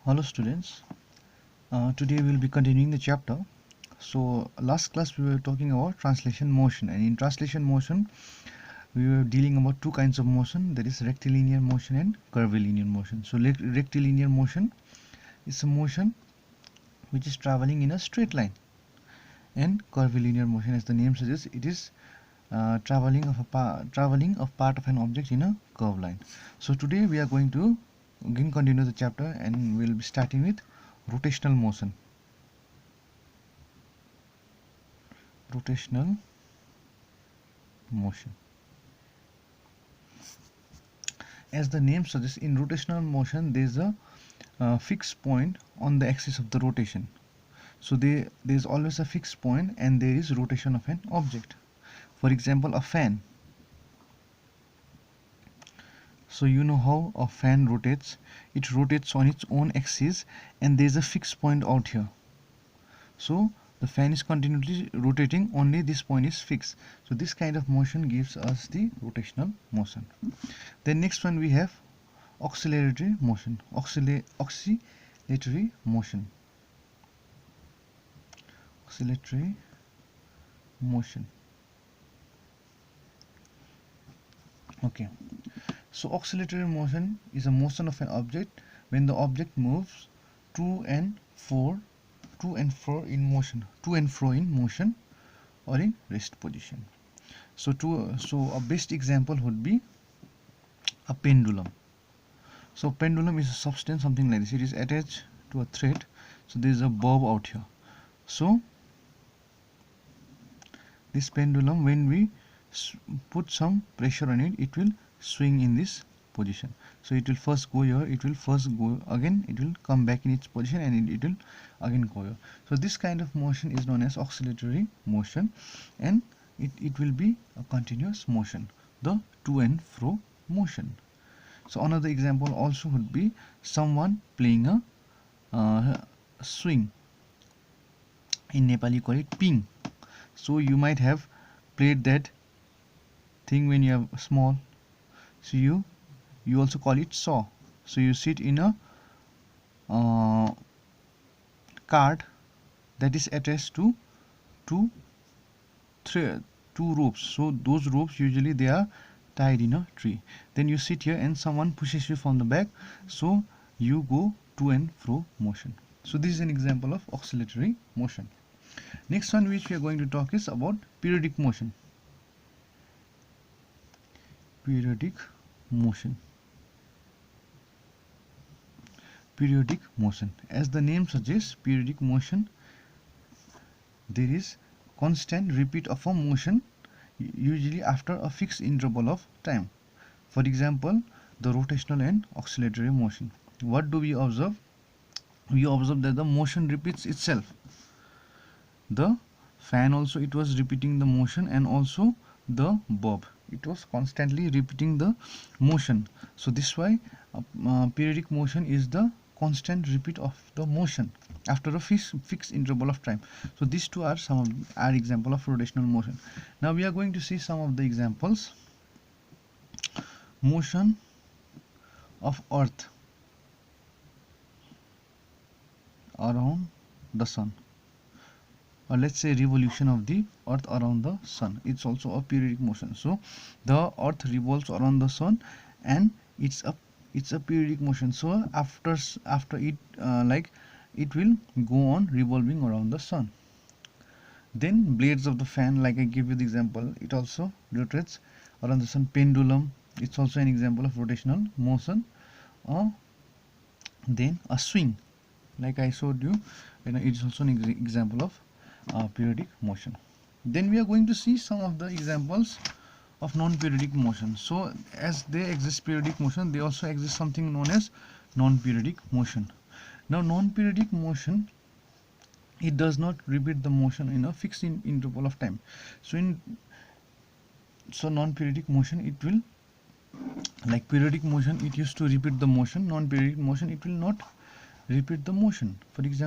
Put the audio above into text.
Hello students, today we will be continuing the chapter. So last class we were talking about translation motion, and in translation motion we were dealing about two kinds of motion, that is rectilinear motion and curvilinear motion. So rectilinear motion is a motion which is traveling in a straight line, and curvilinear motion, as the name suggests, it is traveling of part of an object in a curved line. So today we are going to again continue the chapter, and we'll be starting with rotational motion. Rotational motion. As the name suggests, in rotational motion there is a fixed point on the axis of the rotation. So there is always a fixed point, and there is rotation of an object. For example, a fan. So you know how a fan rotates. It rotates on its own axis, and there is a fixed point out here. So the fan is continuously rotating, only this point is fixed. So this kind of motion gives us the rotational motion. Then next one we have oscillatory motion. Oscillatory motion. Oscillatory motion. Okay. So oscillatory motion is a motion of an object when the object moves to and fro in motion or in rest position. So a best example would be a pendulum. So pendulum is a substance something like this. It is attached to a thread. So there is a bob out here. So this pendulum, when we put some pressure on it, it will swing in this position. So it will first go here, it will first go again, it will come back in its position, and it will again go here. So this kind of motion is known as oscillatory motion, and it will be a continuous motion, the to and fro motion. So another example also would be someone playing a swing. In Nepal you call it ping. So you might have played that thing when you are small. So you also call it saw. So you sit in a cart that is attached to two ropes. So those ropes usually they are tied in a tree. Then you sit here and someone pushes you from the back, so you go to and fro motion. So this is an example of oscillatory motion. Next one which we are going to talk is about periodic motion. Periodic motion. Periodic motion. As the name suggests, periodic motion, there is constant repeat of a motion, usually after a fixed interval of time. For example, the rotational and oscillatory motion. What do we observe? We observe that the motion repeats itself. The fan also, it was repeating the motion, and also the bob, it was constantly repeating the motion. So this is why periodic motion is the constant repeat of the motion after a fixed interval of time. So these two are some of our example of rotational motion. Now we are going to see some of the examples. Motion of earth around the sun, or let's say revolution of the earth around the sun. It's also a periodic motion. So the earth revolves around the sun, and it's a periodic motion. So after it it will go on revolving around the sun. Then blades of the fan, like I give you the example, it also rotates around the sun. Pendulum, it's also an example of rotational motion. Then a swing, like I showed you, it's also an example of periodic motion. Then we are going to see some of the examples of non-periodic motion. So as they exist periodic motion, they also exist something known as non-periodic motion. Now non-periodic motion, it does not repeat the motion in a fixed interval of time. So non-periodic motion, it will, like periodic motion, it used to repeat the motion. Non-periodic motion, it will not repeat the motion. For example,